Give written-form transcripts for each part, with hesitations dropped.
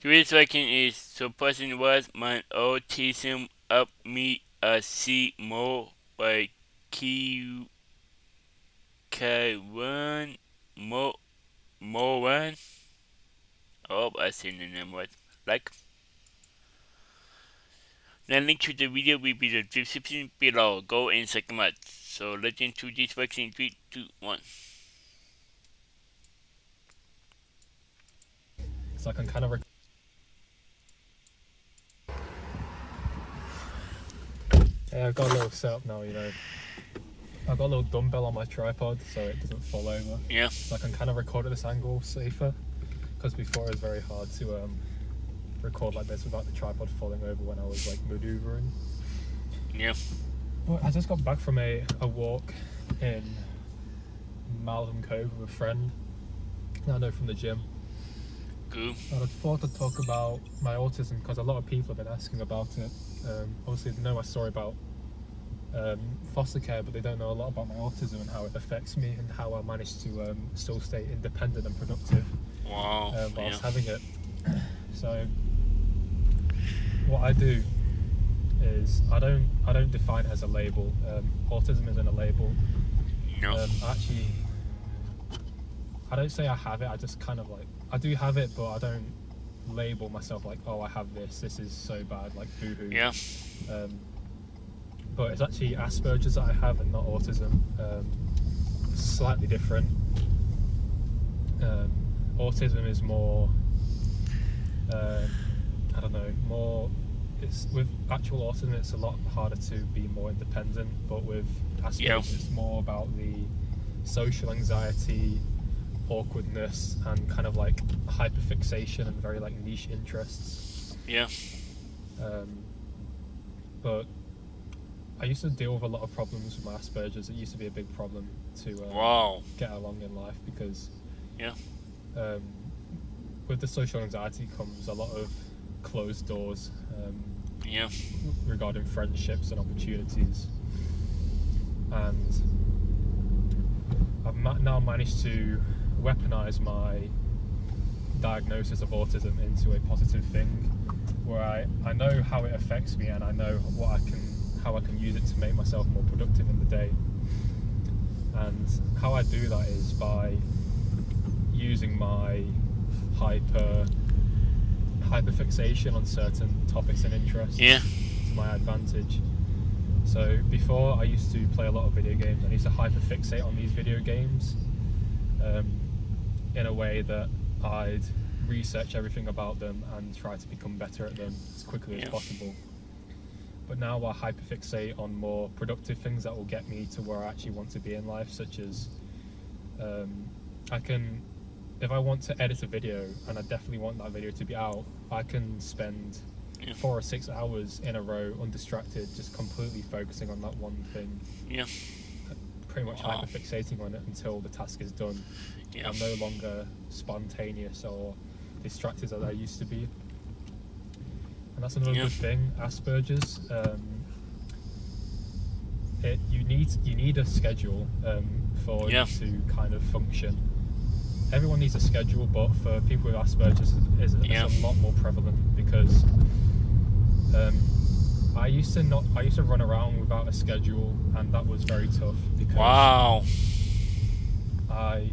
The reason is so person was my autism up me a see more by Q K1 more one. Oh, I seen the name was like. The link to the video will be the description below. Go and check them out. So let's into this vaccine 3, 2, 1. So I can kind of I've got a little setup now, I've got a little dumbbell on my tripod so it doesn't fall over. Yeah. So I can kind of record at this angle safer, because before it was very hard to record like this without the tripod falling over when I was like maneuvering. Yeah. Well, I just got back from a walk in Malham Cove with a friend that I know from the gym. Cool. And I thought to talk about my autism because a lot of people have been asking about it. Obviously they know my story about foster care, but they don't know a lot about my autism and how it affects me and how I managed to still stay independent and productive whilst having it. So what I do is I don't define it as a label. Autism isn't a label. No. Actually, I don't say I have it. I just kind of like I do have it, but I don't label myself like, oh, I have this. This is so bad, like boohoo. Yeah. But it's actually Asperger's that I have and not autism. Slightly different. Autism is more, I don't know, more. It's with actual autism, it's a lot harder to be more independent. But with Asperger's, it's more about the social anxiety, awkwardness, and kind of like hyperfixation and very like niche interests. Yeah. But I used to deal with a lot of problems with my Asperger's. It used to be a big problem to get along in life because with the social anxiety comes a lot of closed doors regarding friendships and opportunities. And I've now managed to weaponize my diagnosis of autism into a positive thing where I know how it affects me and I know how I can use it to make myself more productive in the day. And how I do that is by using my hyperfixation on certain topics and interests to my advantage. So before I used to play a lot of video games. I used to hyperfixate on these video games in a way that I'd research everything about them and try to become better at them as quickly as possible. But now I hyperfixate on more productive things that will get me to where I actually want to be in life, such as if I want to edit a video and I definitely want that video to be out, I can spend 4 or 6 hours in a row undistracted, just completely focusing on that one thing. Pretty much hyperfixating on it until the task is done. I'm no longer spontaneous or distracted as I used to be. And that's another good thing. Asperger's, you need a schedule for you to kind of function. Everyone needs a schedule, but for people with Asperger's, it's a lot more prevalent because I used to run around without a schedule, and that was very tough because I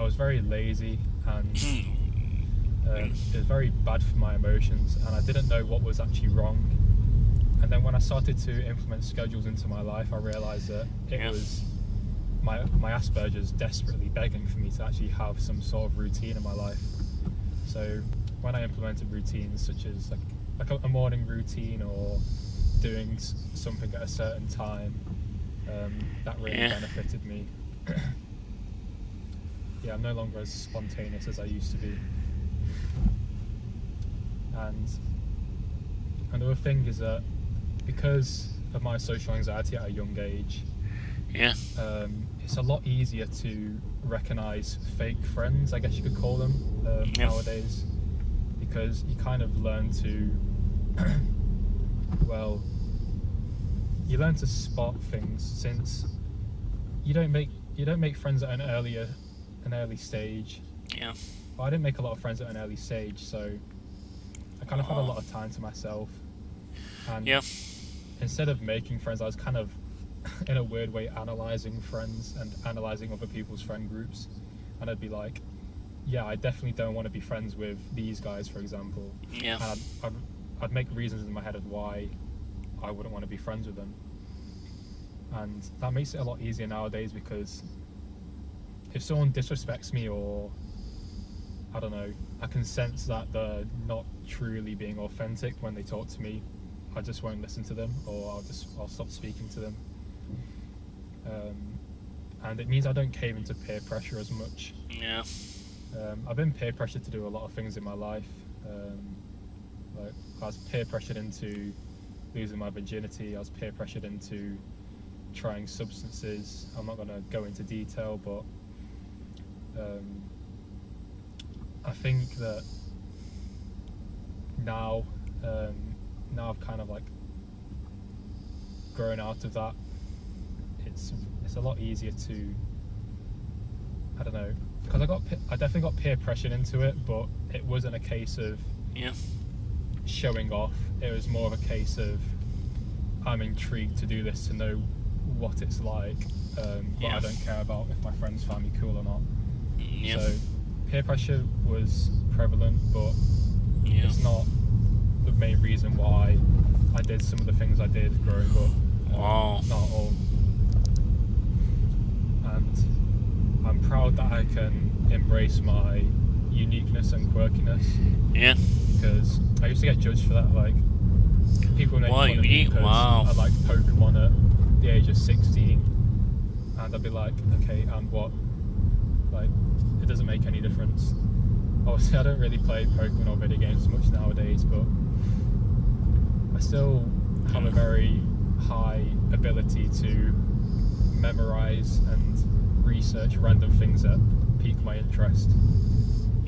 was very lazy and it was very bad for my emotions, and I didn't know what was actually wrong. And then when I started to implement schedules into my life, I realized that it was my Asperger's desperately begging for me to actually have some sort of routine in my life. So when I implemented routines such as like a morning routine or doing something at a certain time, that really benefited me. I'm no longer as spontaneous as I used to be. And another thing is that because of my social anxiety at a young age, it's a lot easier to recognize fake friends, I guess you could call them, nowadays, because you kind of learn to you learn to spot things, since you don't make friends at an early stage. Well, I didn't make a lot of friends at an early stage, so I kind of had a lot of time to myself, and Yeah. instead of making friends, I was kind of, in a weird way, analysing friends and analysing other people's friend groups, and I'd be like, yeah, I definitely don't want to be friends with these guys, for example. Yeah. And I'd make reasons in my head of why I wouldn't want to be friends with them. And that makes it a lot easier nowadays, because if someone disrespects me, or I don't know, I can sense that they're not truly being authentic when they talk to me, I just won't listen to them, or I'll stop speaking to them. And it means I don't cave into peer pressure as much. Yeah. I've been peer pressured to do a lot of things in my life. Like I was peer pressured into losing my virginity. I was peer pressured into trying substances. I'm not going to go into detail, but I think that now I've kind of like grown out of that. It's a lot easier to, I don't know, because I definitely got peer pressured into it, but it wasn't a case of showing off. It was more of a case of, I'm intrigued to do this, to know what it's like, but I don't care about if my friends find me cool or not. So peer pressure was prevalent, but it's not the main reason why I did some of the things I did growing up. Not all. And I'm proud that I can embrace my uniqueness and quirkiness. Yeah. Because I used to get judged for that. Like, people make fun of me because I liked Pokemon at the age of 16, and I'd be like, okay, and what? Like, it doesn't make any difference. Obviously, I don't really play Pokemon or video games much nowadays, but I still have a very high ability to memorize and research random things that pique my interest.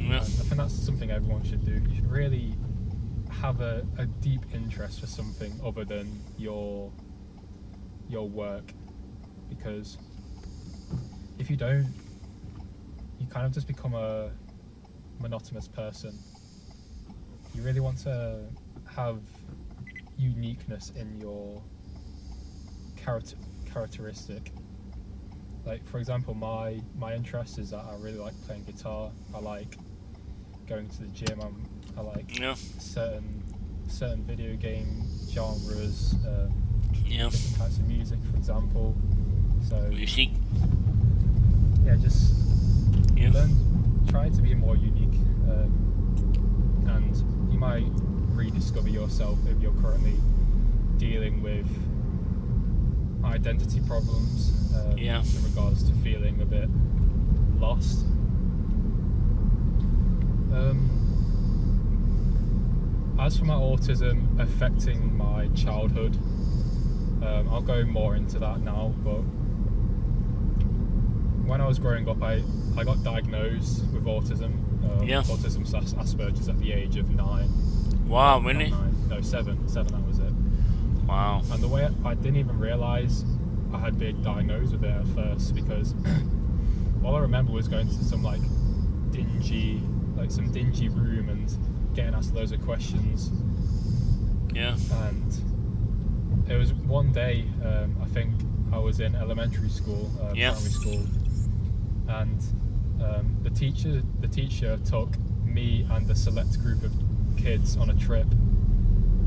I think that's something everyone should do. You should really have a deep interest for something other than your work, because if you don't, you kind of just become a monotonous person. You really want to have uniqueness in your characteristic. Like, for example, my interest is that I really like playing guitar. I like going to the gym. I like certain video game genres, different types of music, for example. So music. Yeah, just try to be more unique, and you might rediscover yourself if you're currently dealing with identity problems, in regards to feeling a bit lost. As for my autism affecting my childhood, I'll go more into that now, but when I was growing up, I got diagnosed with autism, autism/Asperger's at the age of 9. Wow, really? 9, no, 7, that was it. Wow. And the way I didn't even realise I had been diagnosed with it at first, because all I remember was going to some dingy room and getting asked loads of questions. Yeah. And it was one day, I think I was in elementary school, primary school, and the teacher took me and a select group of kids on a trip,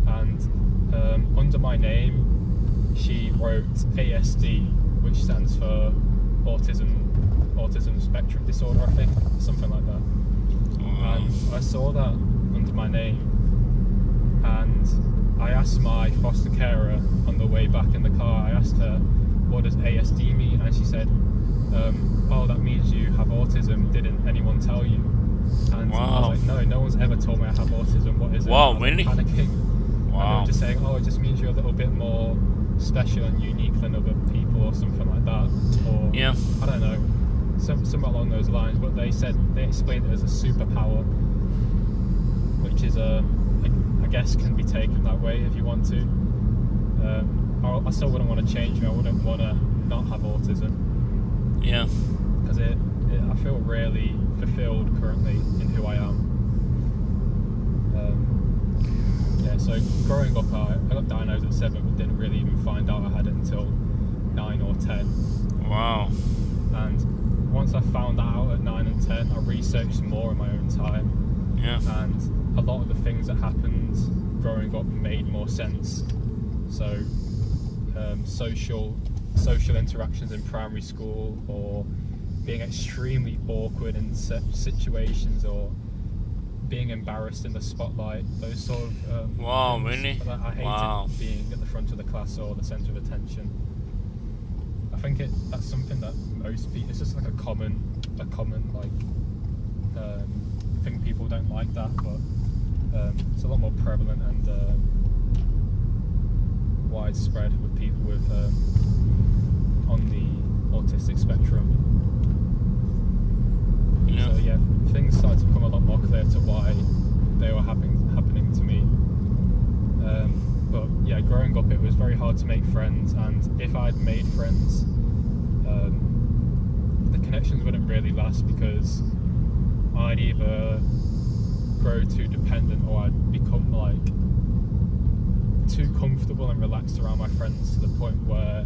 and under my name she wrote ASD, which stands for autism spectrum disorder, I think, something like that. And I saw that under my name, and I asked my foster carer on the way back in the car, I asked her, what does ASD mean? And she said, oh, that means you have autism, didn't anyone tell you? And I was like, no one's ever told me I have autism, what is it? Wow, really? Panicking. Wow. And they were just saying, oh, it just means you're a little bit more special and unique than other people, or something like that. Or, I don't know, something along those lines. But they explained it as a superpower, which is, I guess, can be taken that way if you want to. I still wouldn't want to change me. I wouldn't want to not have autism. Yeah. Because I feel really fulfilled currently in who I am. So growing up, I got diagnosed at 7, but didn't really even find out I had it until 9 or 10. Wow. And once I found that out at 9 and 10, I researched more in my own time. Yeah. And a lot of the things that happened growing up made more sense. So social interactions in primary school, or being extremely awkward in situations, or being embarrassed in the spotlight, those sort of Wow, things. really? But I hated Wow. being at the front of the class or the centre of attention. I think that's something that most people, it's just like a common thing. People don't like that, but it's a lot more prevalent and widespread with people with on the autistic spectrum. Yeah. So yeah, things started to become a lot more clear to why they were happening to me. But yeah, growing up, it was very hard to make friends, and if I'd made friends, the connections wouldn't really last, because I'd either grow too dependent, or I'd become like too comfortable and relaxed around my friends to the point where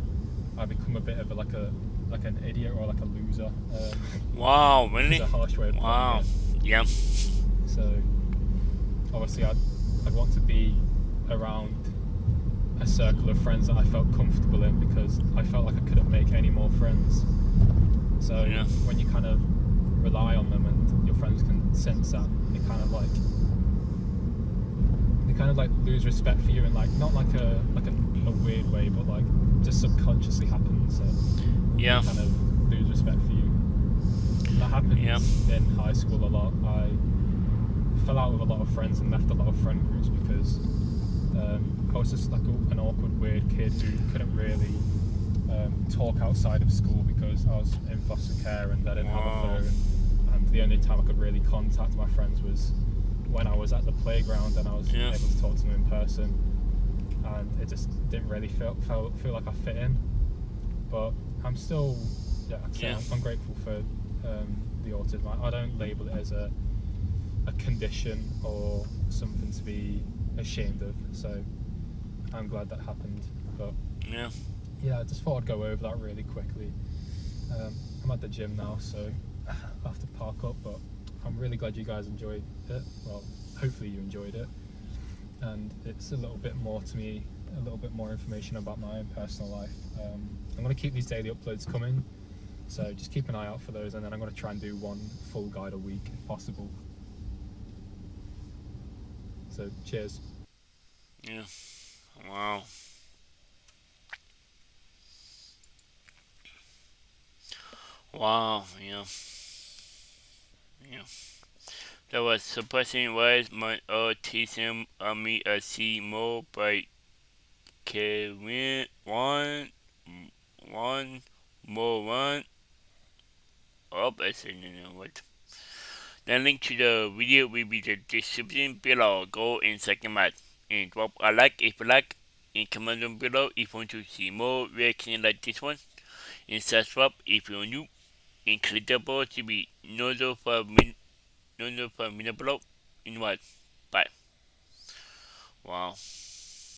I become a bit of like an idiot or like a loser. Wow, really? It's a harsh way of putting Wow. it. Yeah. So obviously I'd want to be around a circle of friends that I felt comfortable in, because I felt like I couldn't make any more friends. So Yeah. when you kind of rely on them and your friends can sense that, they kind of like lose respect for you, in like not like a weird way, but like just subconsciously happens. So Yeah. they kind of lose respect for you. That happened Yeah. in high school a lot. I fell out with a lot of friends and left a lot of friend groups because I was just like an awkward, weird kid who couldn't really talk outside of school, because I was in foster care and I didn't have a Wow. phone, and the only time I could really contact my friends was when I was at the playground and I was Yeah. able to talk to them in person, and it just didn't really feel like I fit in. But I'm still, I'm grateful for the autism. I don't label it as a condition or something to be ashamed of, so I'm glad that happened. But Yeah. yeah, I just thought I'd go over that really quickly. I'm at the gym now, so I have to park up, but I'm really glad you guys enjoyed it. Well, hopefully you enjoyed it, and it's a little bit more to me, a little bit more information about my own personal life. I'm going to keep these daily uploads coming, so just keep an eye out for those, and then I'm going to try and do one full guide a week if possible. So cheers. Yeah. Wow. Wow. Yeah. Yeah. That was suppressing was my autism on me a see more by Kevin one oh I said what. The link to the video will be the description below. Go and check them out. And drop a like if you like. And comment down below if you want to see more reactions like this one. And subscribe if you're new. And click the bell to be notified below. In what? Bye. Wow.